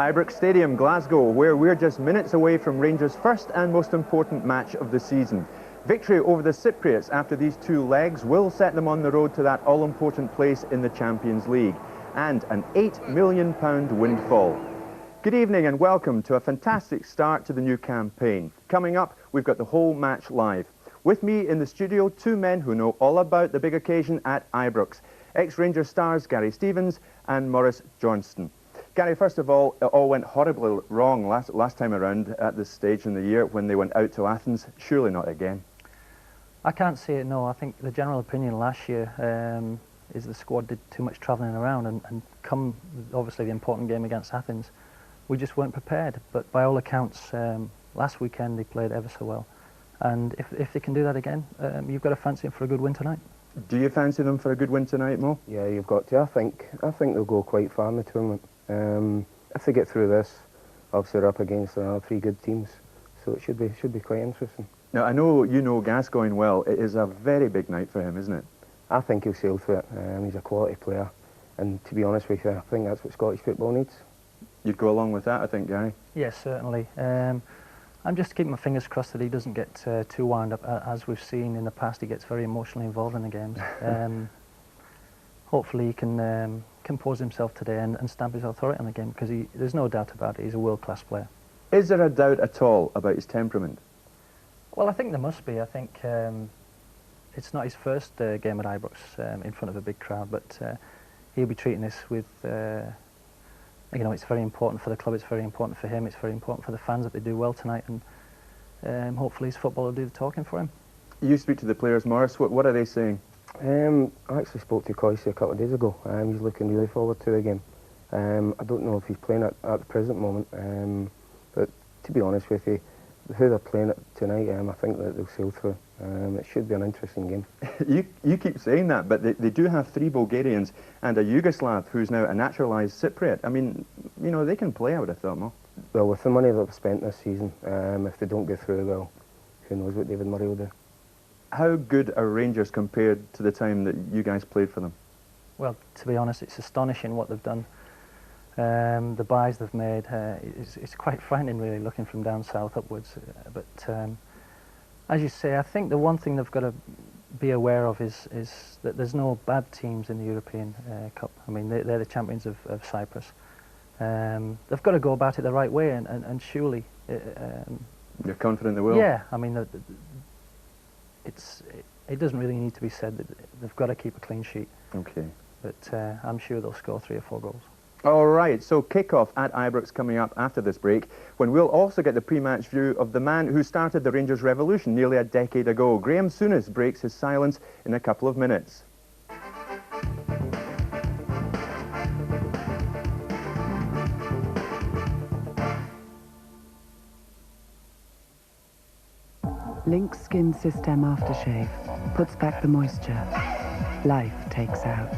Ibrox Stadium, Glasgow, where we're just minutes away from Rangers' first and most important match of the season. Victory over the Cypriots after these two legs will set them on the road to that all-important place in the Champions League, and an £8 million windfall. Good evening and welcome to a fantastic start to the new campaign. Coming up, we've got the whole match live. With me in the studio, two men who know all about the big occasion at Ibrox. Ex-Rangers stars Gary Stevens and Maurice Johnston. Gary, first of all, it all went horribly wrong last time around at this stage in the year when they went out to Athens. Surely not again. I can't see it, no. I think the general opinion last year is the squad did too much travelling around, and come, obviously, the important game against Athens, we just weren't prepared. But by all accounts, last weekend they played ever so well. And if they can do that again, you've got to fancy them for a good win tonight. Do you fancy them for a good win tonight, Mo? Yeah, you've got to. I think they'll go quite far in the tournament. If they get through this, obviously they're up against three good teams, so it should be quite interesting. Now, I know you know Gascoigne well. It is a very big night for him, isn't it? I think he'll sail through it. He's a quality player, and to be honest with you, I think that's what Scottish football needs. You'd go along with that, I think, Gary? Yes, certainly. I'm just keeping my fingers crossed that he doesn't get too wound up. As we've seen in the past, he gets very emotionally involved in the games. Hopefully he can compose himself today and stamp his authority on the game, because there's no doubt about it, he's a world-class player. Is there a doubt at all about his temperament? Well, I think there must be. I think it's not his first game at Ibrox in front of a big crowd, but he'll be treating this with, you know, it's very important for the club, it's very important for him, it's very important for the fans that they do well tonight, and hopefully his football will do the talking for him. You speak to the players, Maurice. What are they saying? I actually spoke to Coyce a couple of days ago. He's looking really forward to the game. I don't know if he's playing at the present moment, but to be honest with you, who they're playing at tonight, I think that they'll sail through. It should be an interesting game. You keep saying that, but they do have three Bulgarians and a Yugoslav who's now a naturalised Cypriot. I mean, you know, they can play, I would have thought, Mo. Well, with the money that they've spent this season, if they don't go through, well, who knows what David Murray will do. How good are Rangers compared to the time that you guys played for them? Well, to be honest, it's astonishing what they've done. The buys they've made, it's quite frightening really, looking from down south upwards. But as you say, I think the one thing they've got to be aware of is that there's no bad teams in the European Cup. I mean, they're the champions of Cyprus. They've got to go about it the right way, and surely... You're confident they will? Yeah, I mean, it doesn't really need to be said that they've got to keep a clean sheet. Okay. But I'm sure they'll score 3 or 4 goals. All right, so kick-off at Ibrox coming up after this break, when we'll also get the pre-match view of the man who started the Rangers revolution nearly a decade ago. Graham Souness breaks his silence in a couple of minutes. Link Skin System Aftershave puts back the moisture. Life takes out.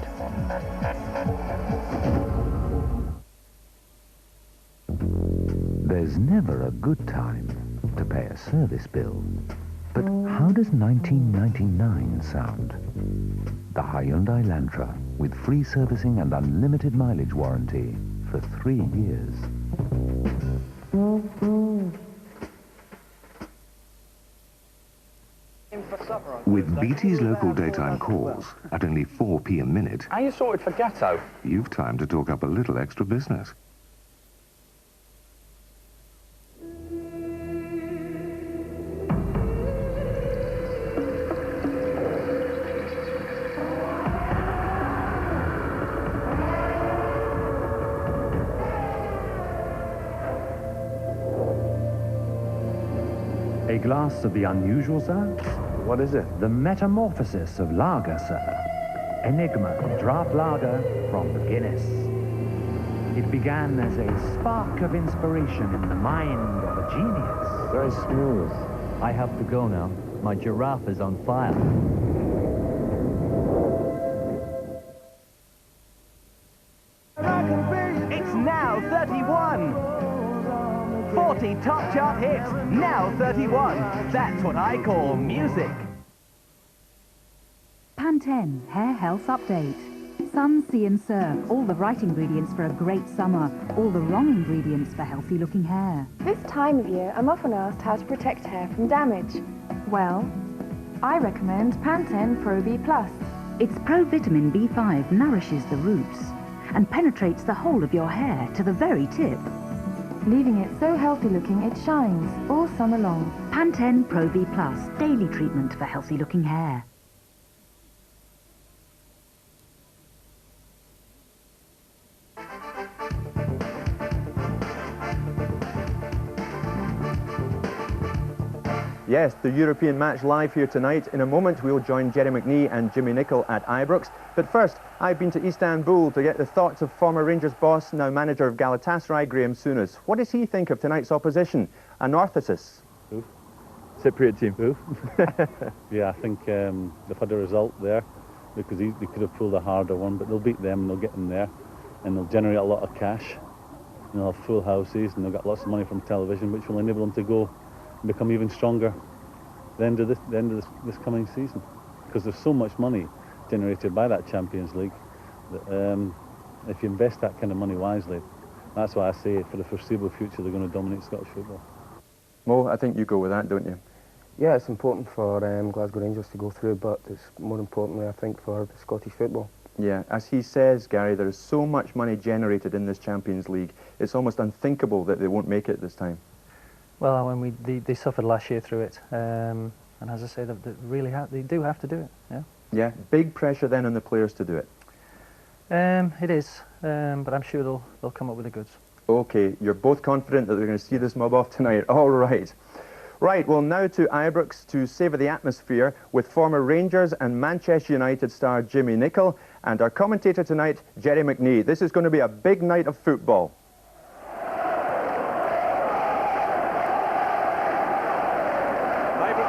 There's never a good time to pay a service bill. But how does 1999 sound? The Hyundai Elantra with free servicing and unlimited mileage warranty for 3 years. With BT's local daytime calls at only 4p a minute... Are you sorted for Gatto? You've time to talk up a little extra business. A glass of the unusual, sir? What is it? The metamorphosis of lager, sir. Enigma draft lager from Guinness. It began as a spark of inspiration in the mind of a genius. Very smooth. I have to go now. My giraffe is on fire. It's now 31! 40 top chart hits, now 31. That's what I call music. Pantene Hair Health Update. Sun, sea and surf, all the right ingredients for a great summer, all the wrong ingredients for healthy looking hair. This time of year, I'm often asked how to protect hair from damage. Well, I recommend Pantene Pro B+. Its pro-vitamin B5 nourishes the roots and penetrates the whole of your hair to the very tip, leaving it so healthy looking it shines all summer long. Pantene Pro B+, daily treatment for healthy looking hair. Yes, the European match live here tonight. In a moment, we'll join Jerry McNee and Jimmy Nicol at Ibrox. But first, I've been to Istanbul to get the thoughts of former Rangers boss, now manager of Galatasaray, Graham Souness. What does he think of tonight's opposition? Anorthosis. Oof. Cypriot team. Oof. Yeah, I think they've had a result there because they could have pulled a harder one, but they'll beat them and they'll get them there and they'll generate a lot of cash and they'll have full houses and they'll get lots of money from television, which will enable them to go and become even stronger at the end of this coming season, because there's so much money generated by that Champions League that if you invest that kind of money wisely, that's why I say for the foreseeable future they're going to dominate Scottish football. Mo, I think you go with that, don't you? Yeah, it's important for Glasgow Rangers to go through, but it's more importantly, I think, for the Scottish football. Yeah, as he says, Gary, there is so much money generated in this Champions League, it's almost unthinkable that they won't make it this time. Well, when they suffered last year through it, and as I say, they do have to do it. Yeah. Yeah, big pressure then on the players to do it. It is, but I'm sure they'll come up with the goods. Okay, you're both confident that they're going to see this mob off tonight. All right. Right, well, now to Ibrox to savour the atmosphere with former Rangers and Manchester United star Jimmy Nicol and our commentator tonight, Jerry McNee. This is going to be a big night of football.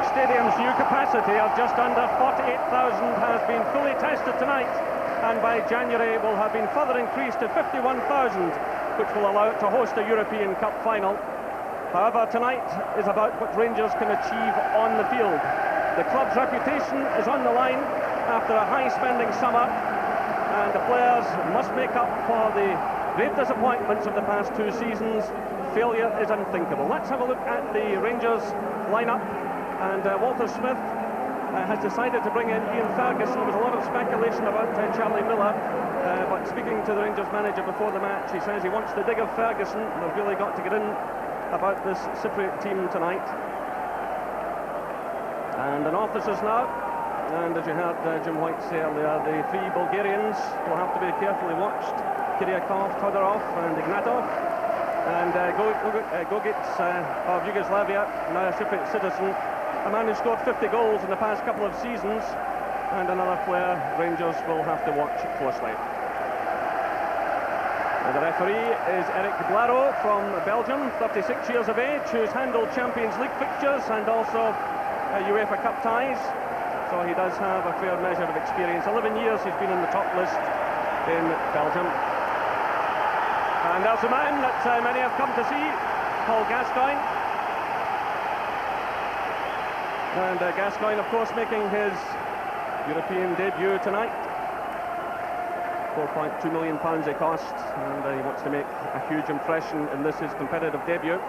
Stadium's new capacity of just under 48,000 has been fully tested tonight, and by January will have been further increased to 51,000, which will allow it to host a European Cup final. However, tonight is about what Rangers can achieve on the field. The club's reputation is on the line after a high-spending summer, and the players must make up for the great disappointments of the past two seasons. Failure is unthinkable. Let's have a look at the Rangers lineup. And Walter Smith has decided to bring in Ian Ferguson. There was a lot of speculation about Charlie Miller, but speaking to the Rangers manager before the match, he says he wants the dig of Ferguson. They've really got to get in about this Cypriot team tonight. And Anorthosis now, and as you heard Jim White say earlier, the three Bulgarians will have to be carefully watched. Kyriakov, Todorov and Ignatov. And Gogits of Yugoslavia, now a Cypriot citizen, a man who scored 50 goals in the past couple of seasons, and another player Rangers will have to watch closely. And the referee is Eric Blaro from Belgium, 36 years of age, who's handled Champions League fixtures and also UEFA Cup ties, so he does have a fair measure of experience. 11 years he's been in the top list in Belgium. And there's a man that many have come to see, Paul Gascoigne. And Gascoigne, of course, making his European debut tonight. £4.2 million he cost, and he wants to make a huge impression in this, his competitive debut.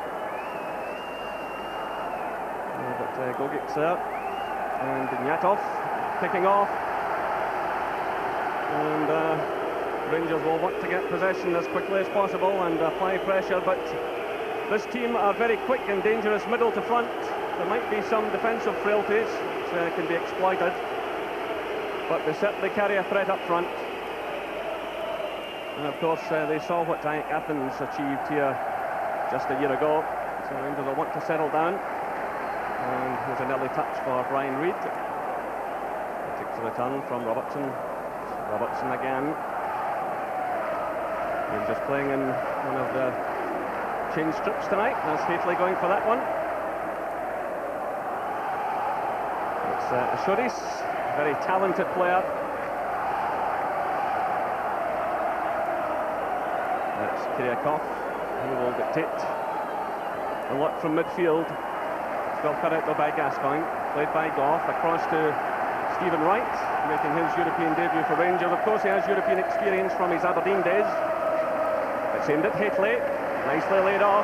But Gogits there, and Ignatov kicking off. And Rangers will want to get possession as quickly as possible and apply pressure, but this team are very quick and dangerous middle to front. There might be some defensive frailties which can be exploited, but they certainly carry a threat up front. And of course they saw what Athens achieved here just a year ago, so Rangers will want to settle down. And here's an early touch for Brian Reid. He takes a return from Robertson. Robertson again. Rangers playing in one of the change strips tonight. That's faithfully going for that one. It's Shoris, a very talented player. That's Kyriakov, who will dictate a lot from midfield. It's well cut out though by Gascoigne, played by Goff, across to Stephen Wright, making his European debut for Rangers. Of course, he has European experience from his Aberdeen days. It's aimed at Hateley, nicely laid off.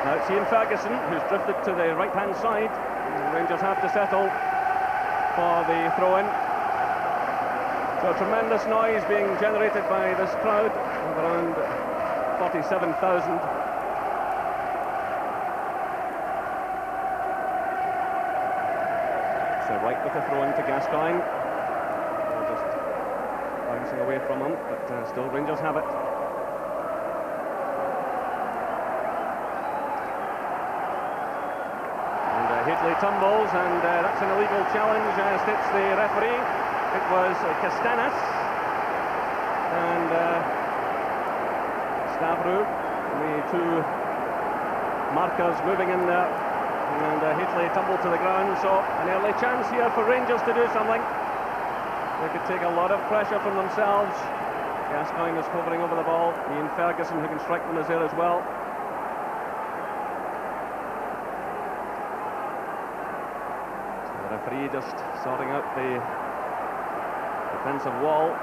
Now it's Ian Ferguson, who's drifted to the right-hand side. Rangers have to settle for the throw-in. So tremendous noise being generated by this crowd of around 47,000. So Wright with a throw-in to Gascoigne. Just bouncing away from him, but still Rangers have it. Hateley tumbles, and that's an illegal challenge, states the referee. It was Castanis and Stavru, the two markers moving in there, and Hateley tumbled to the ground. So an early chance here for Rangers to do something. They could take a lot of pressure from themselves. Gascoigne is hovering over the ball. Ian Ferguson, who can strike them, is there as well. Referee just sorting out the defensive wall.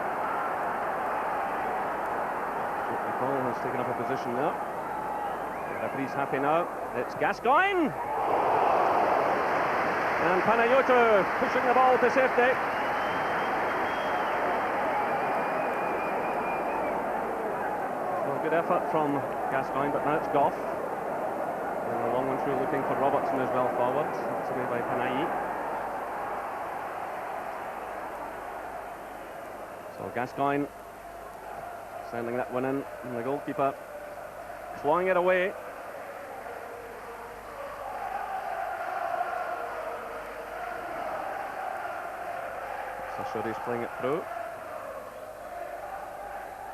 Nicole has taken up a position there. The referee's happy now. It's Gascoigne! And Panayotou pushing the ball to safety. Well, good effort from Gascoigne, but now it's Gough. And the long one through looking for Robertson as well forward. That's away by Panayi. So Gascoigne sending that one in, and the goalkeeper clawing it away. So Shoddy's playing it through.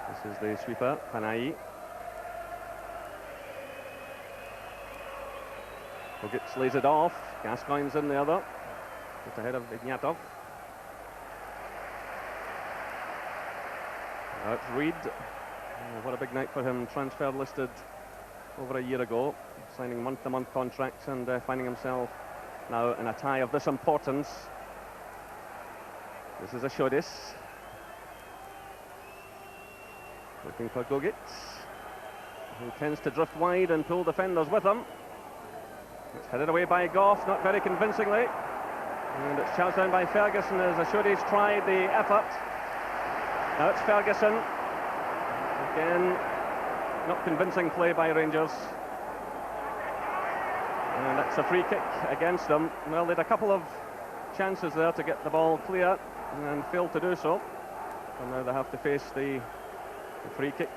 This is the sweeper, Panayi. Bogic lays it off. Gascoigne's in there though, just ahead of Ignatov. Now it's Reid. What a big night for him. Transfer listed over a year ago, signing month-to-month contracts and finding himself now in a tie of this importance. This is a Shodis. Looking for Bogic, who tends to drift wide and pull defenders with him. It's headed away by Gough, not very convincingly. And it's charged down by Ferguson as Shodis tried the effort. Now it's Ferguson. Again, not convincing play by Rangers. And that's a free kick against them. Well, they had a couple of chances there to get the ball clear and failed to do so. And now they have to face the free kick.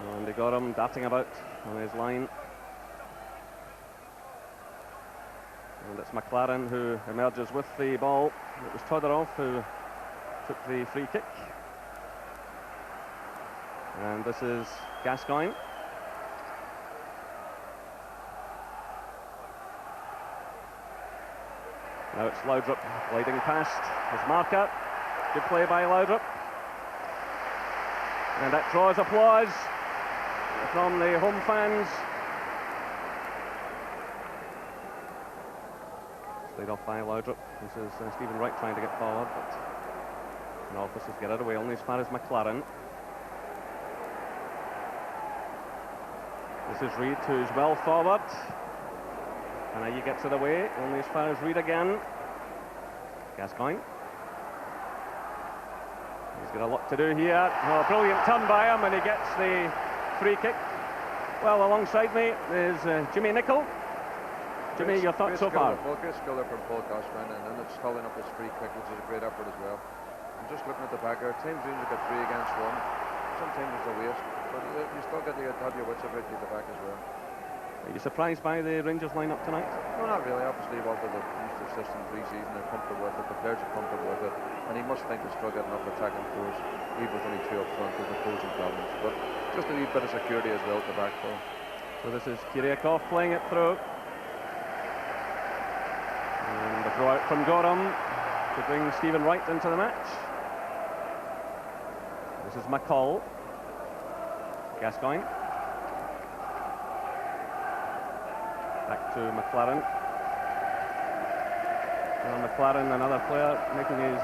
And they got him darting about on his line. And it's McLaren who emerges with the ball. It was Todorov who took the free kick. And this is Gascoigne. Now it's Laudrup gliding past his marker. Good play by Laudrup. And that draws applause from the home fans. Laid off by Laudrup. This is Stephen Wright trying to get forward, but Anorthosis get it away only as far as McLaren. This is Reid, who's well forward. And now he gets it away, only as far as Reid again. Gascoigne. He's got a lot to do here. Oh, brilliant turn by him, and he gets the free kick. Well, alongside me is Jimmy Nicholl. Jimmy, your thoughts so far? Great skill from Paul Gascoigne, and then it's following up his free kick, which is a great effort as well. I'm just looking at the back there. Teams seem to get 3 against 1. Sometimes it's a waste, but you still get to have your wits about you at the back as well. Are you surprised by the Rangers lineup tonight? No, not really. Obviously, Walter, they've used their system pre-season, they're comfortable with it, the players are comfortable with it, and he must think they've still got enough attacking force, even with only 2 up front, with opposing problems. But just a wee bit of security as well at the back for him. So this is Kyriakov playing it through. And the throw out from Gorham to bring Stephen Wright into the match. This is McCall. Gascoigne. Back to McLaren. Well, McLaren, another player making his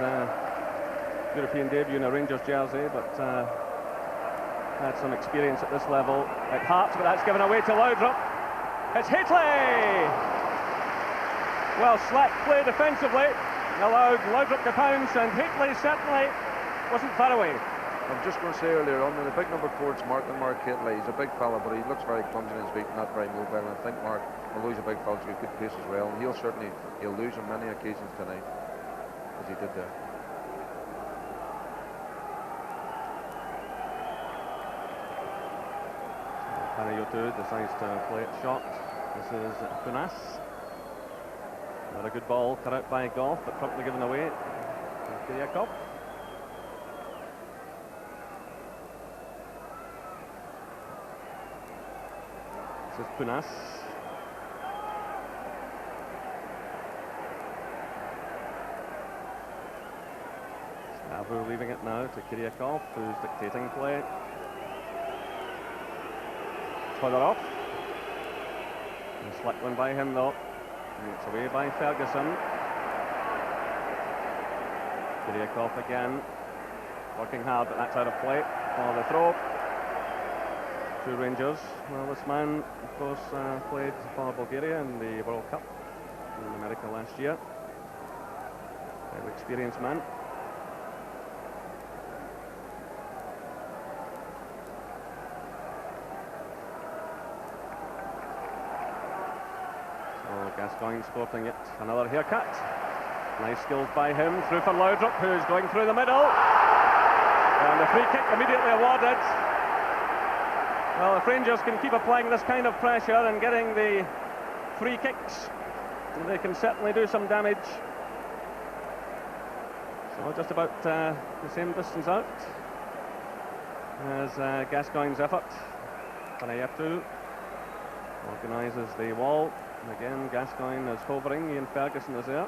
European debut in a Rangers jersey, but had some experience at this level at Hearts, but that's given away to Laudrup. It's Hitley! Well, slack play defensively allowed Laudrup to pounce, and Hitley certainly wasn't far away. I'm just going to say earlier on, the big number 4 is Mark Hitley. He's a big fella, but he looks very clumsy in his feet and not very mobile. And I think Mark will lose a big fella to a good pace as well. And he'll lose on many occasions tonight, as he did there. Panayotou decides to play it short. This is Punas. Not a good ball cut out by Goff, but promptly given away to Kyriakov. This is Punas. Stavu leaving it now to Kyriakov, who's dictating play. Todorov. A slick one by him though. And it's away by Ferguson. Kyriakov again. Working hard, but that's out of play for the throw. To Rangers. Well, this man, of course, played for Bulgaria in the World Cup in America last year. Very experienced man. So Gascoigne sporting it. Another haircut. Nice skills by him. Through for Laudrup, who's going through the middle. And the free kick immediately awarded. Well, if Rangers can keep applying this kind of pressure and getting the free kicks, they can certainly do some damage. So just about the same distance out as Gascoigne's effort. Panayotou organises the wall. And again, Gascoigne is hovering. Ian Ferguson is there.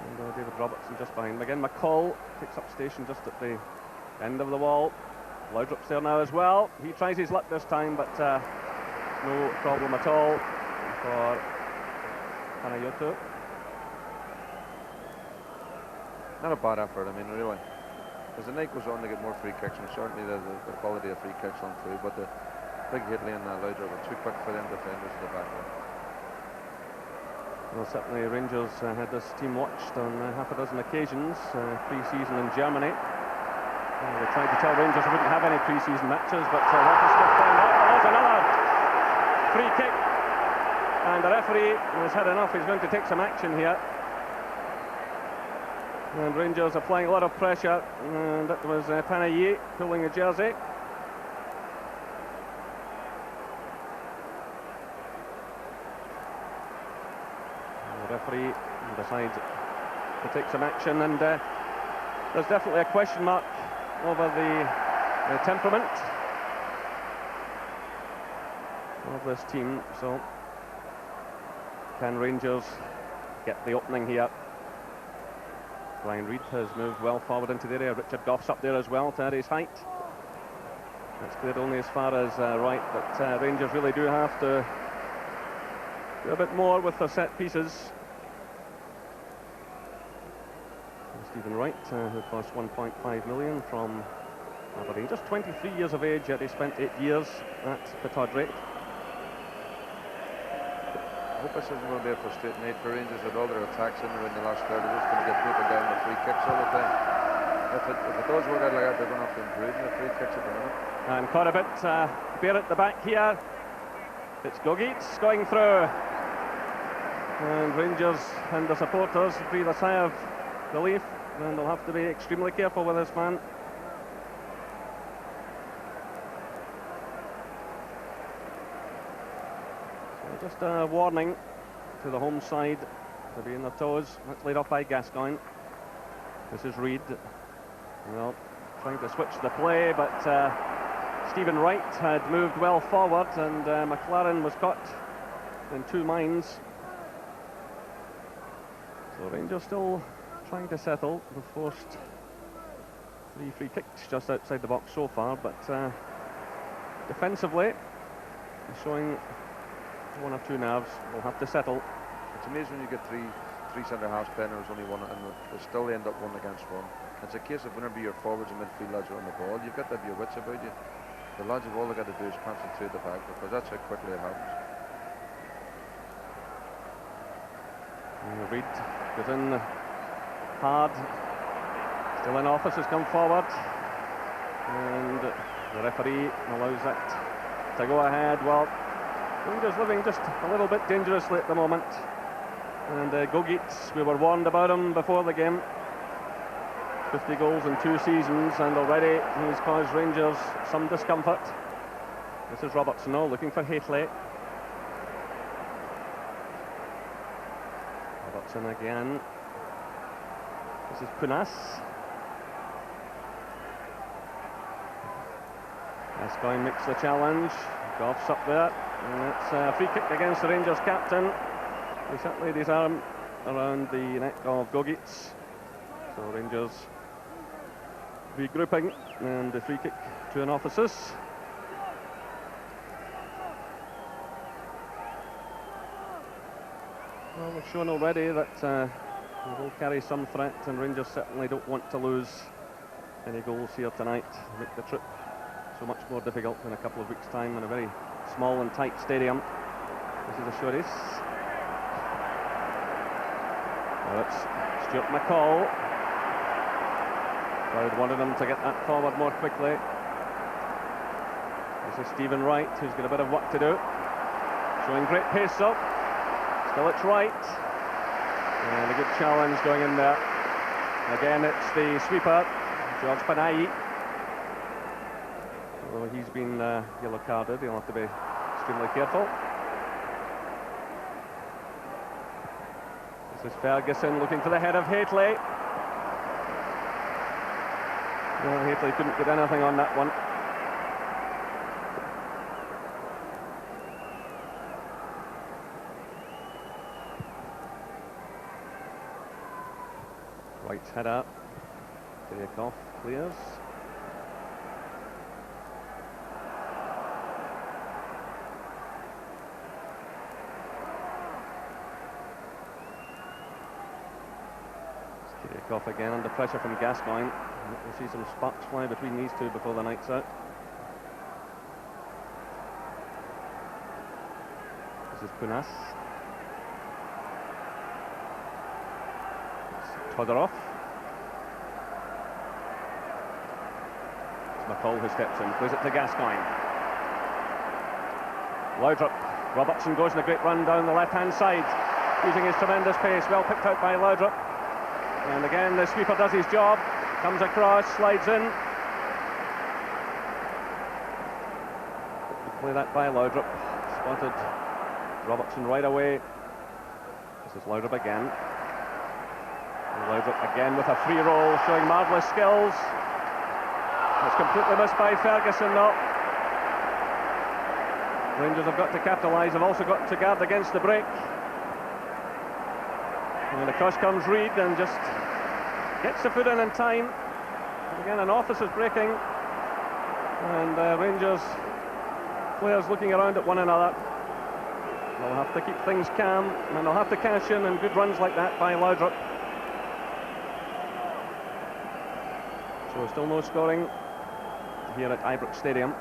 And David Robertson just behind him. Again, McCall takes up station just at the end of the wall. Laudrup's there now as well. He tries his luck this time, but no problem at all for Panayotou. Not a bad effort, I mean, really. As the night goes on, they get more free kicks, and certainly the quality of free kicks on through, but the big Hitley and Laudrup were too quick for them defenders at the back line. Well, certainly Rangers had this team watched on half a dozen occasions, pre-season in Germany. They tried to tell Rangers they wouldn't have any pre-season matches, but there's another free kick, and the referee has had enough. He's going to take some action here, and Rangers applying a lot of pressure, and that was Panayi pulling a jersey. And the referee decides to take some action, and there's definitely a question mark over the temperament of this team. So can Rangers get the opening here? Brian Reid has moved well forward into the area. Richard Goff's up there as well to add his height. That's cleared only as far as right, but Rangers really do have to do a bit more with their set pieces. Stephen Wright, who cost 1.5 million from Aberdeen. Just 23 years of age, yet he spent 8 years at Pittodrie. I hope this isn't going to be a frustrating night for Rangers with all their attacks in the last third. They're just going to get broken down with free kicks all the time. If it does work out like that, they're going to have to improve in the free kicks at the minute. And Corbett, bare at the back here. It's Gogits going through. And Rangers and the supporters breathe a sigh of relief. And they'll have to be extremely careful with this man. So just a warning to the home side to be in their toes. That's laid off by Gascoigne. This is Reid. Well, trying to switch the play, but Stephen Wright had moved well forward, and McLaren was caught in two minds. So Rangers still trying to settle. The forced 3 free kicks just outside the box so far, but defensively showing one or two nerves will have to settle. It's amazing when you get three centre-halves playing, there's only one, and they still end up 1 against 1. It's a case of whenever your forwards and midfield lads are on the ball, you've got to have your wits about you. The lads have all they got to do is concentrate the back, because that's how quickly it happens. Reid goes in hard. Still in office has come forward, and the referee allows that to go ahead. Well, Rangers living just a little bit dangerously at the moment. And Gogits, we were warned about him before the game. 50 goals in 2 seasons, and already he's caused Rangers some discomfort. This is Robertson now looking for Haitley. Robertson again. This is Punas. Gascoigne makes the challenge. Goff's up there. And it's a free kick against the Rangers captain. He sat laid his arm around the neck of Gogits. So Rangers regrouping, and the free kick to Anorthosis. Well, we've shown already that we will carry some threat, and Rangers certainly don't want to lose any goals here tonight. Make the trip so much more difficult in a couple of weeks' time in a very small and tight stadium. This is Ashuris. Well, it's Stuart McCall. Crowd wanted him to get that forward more quickly. This is Stephen Wright, who's got a bit of work to do. Showing great pace up. Still it's Wright. And a good challenge going in there. Again, it's the sweeper, George Panayi. Although he's been yellow carded, he'll have to be extremely careful. This is Ferguson looking for the head of Haitley. Well, Haitley couldn't get anything on that one. Wright's header. Kiriakov clears. Kiriakov again under pressure from Gascoigne. We'll see some sparks fly between these two before the night's out. This is Punas. It's Todorov. It's McCall who steps in, plays it to Gascoigne. Laudrup. Robertson goes in a great run down the left-hand side, using his tremendous pace, well picked out by Laudrup. And again, the sweeper does his job. Comes across, slides in. Play that by Laudrup. Spotted Robertson right away. This is Laudrup again. And Laudrup again with a free roll, showing marvellous skills. It's completely missed by Ferguson though. Rangers have got to capitalise, have also got to guard against the break. And across comes Reid and just gets the foot in time. Again, Anorthosis is breaking, and Rangers players looking around at one another. They'll have to keep things calm, and they'll have to cash in, and good runs like that by Laudrup. So still no scoring here at Ibrox Stadium.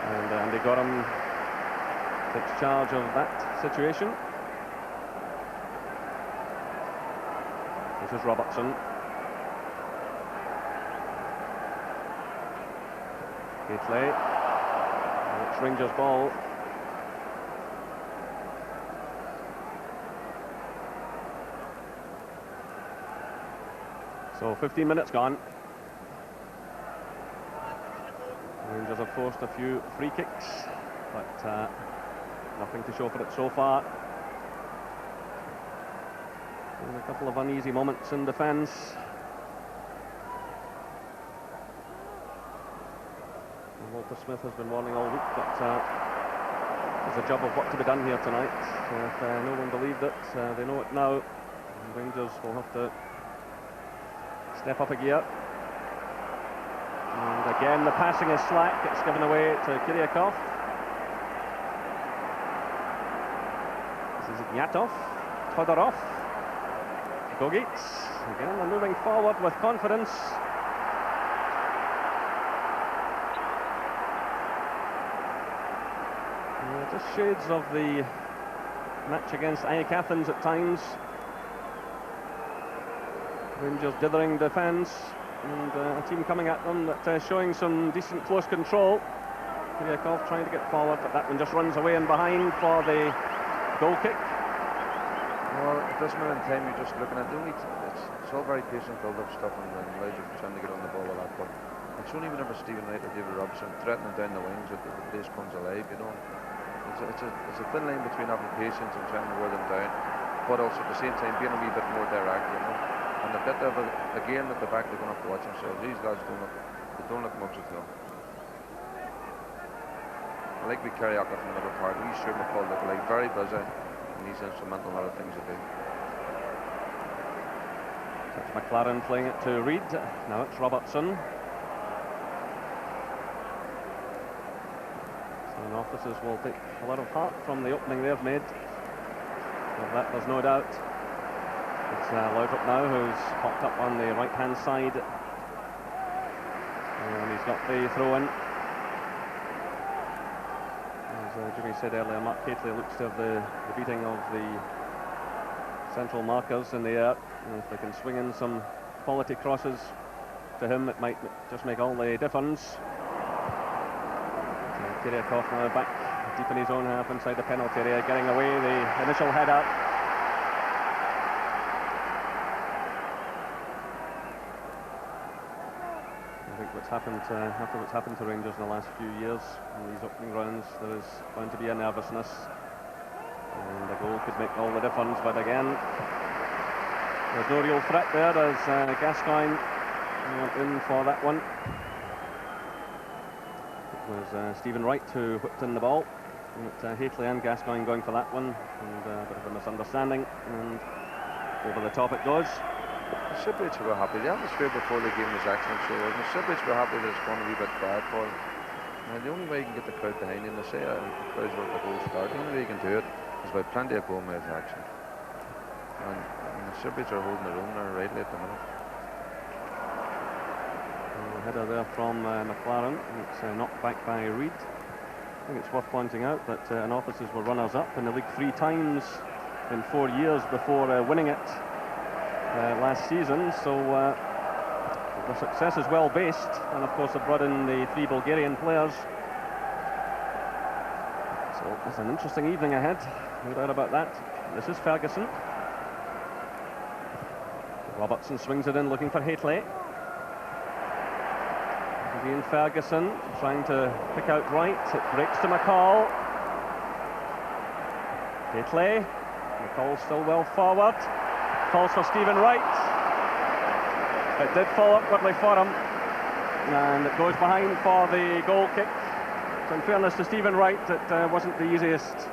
And Andy Gorham takes charge of that situation. This is Robertson. Haitley. And it's Rangers' ball. So 15 minutes gone. Rangers have forced a few free kicks, but nothing to show for it so far. And a couple of uneasy moments in defence. Walter Smith has been warning all week, but there's a job of work to be done here tonight. So if no one believed it, they know it now. And Rangers will have to step up a gear. And again, the passing is slack. It's given away to Kiriakov. This is Ignatov, Todorov, Gogits. Again, they're moving forward with confidence. Just shades of the match against AEK Athens at times. Rangers dithering defence, and a team coming at them that showing some decent close control. Kiriakov trying to get forward, but that one just runs away and behind for the goal kick. Well, at this minute in time, you're just looking at it's all very patient build-up stuff, and Rangers trying to get on the ball with that. But it's only whenever Stephen Wright or David Robson threatening down the wings that the place comes alive. You know, it's a thin line between having patience and trying to wear them down, but also at the same time being a wee bit more direct. You know, and a bit of again at the back, they're going to have to watch themselves. These lads don't look much at all. I like Kiriakov in the middle part. He's sure McCall look like very busy, and he's instrumental in a lot of things to do. That's McLaren playing it to Reid. Now it's Robertson. So Anorthosis will take a lot of heart from the opening they've made. Of that there's no doubt. It's Laudrup now who's popped up on the right-hand side. And he's got the throw-in. As Jimmy said earlier, Mark Catley looks to have the beating of the central markers in the air. And if they can swing in some quality crosses to him, it might just make all the difference. So Kiriakov now back deep in his own half inside the penalty area, getting away the initial header. I think what's happened after what's happened to Rangers in the last few years in these opening rounds, there is bound to be a nervousness, and a goal could make all the difference. But again, there's no real threat there as Gascoigne went in for that one. It was Stephen Wright who whipped in the ball. Hateley and Gascoigne going for that one, and a bit of a misunderstanding, and over the top it goes. The Cypriots were happy. The atmosphere before the game was excellent, so the Cypriots were happy that it's gone a wee bit quiet for them. And the only way you can get the crowd behind you, and they say the crowds were at the whole start, the only way you can do it is by plenty of goal-made action. And the Cypriots are holding their own there rightly at the minute. Header there from McLaren. It's knocked back by Reid. I think it's worth pointing out that Anorthosis were runners-up in the league 3 times in 4 years before winning it last season, so the success is well based, and of course they've brought in the 3 Bulgarian players. So it's an interesting evening ahead, no doubt about that. This is Ferguson. Robertson swings it in, looking for Hateley. Ian Ferguson trying to pick out right. It breaks to McCall. Hateley. McCall still well forward. Calls for Stephen Wright. It did fall upwardly for him, and it goes behind for the goal kick. So in fairness to Stephen Wright, it wasn't the easiest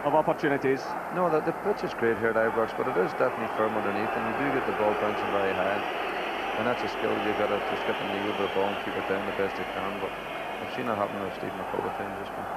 of opportunities. No, the pitch is great here at Ibrox, but it is definitely firm underneath, and you do get the ball bouncing very high. And that's a skill you've got to just get the knee over the ball and keep it down the best you can. But I've seen that happen with Stephen a couple of times this one.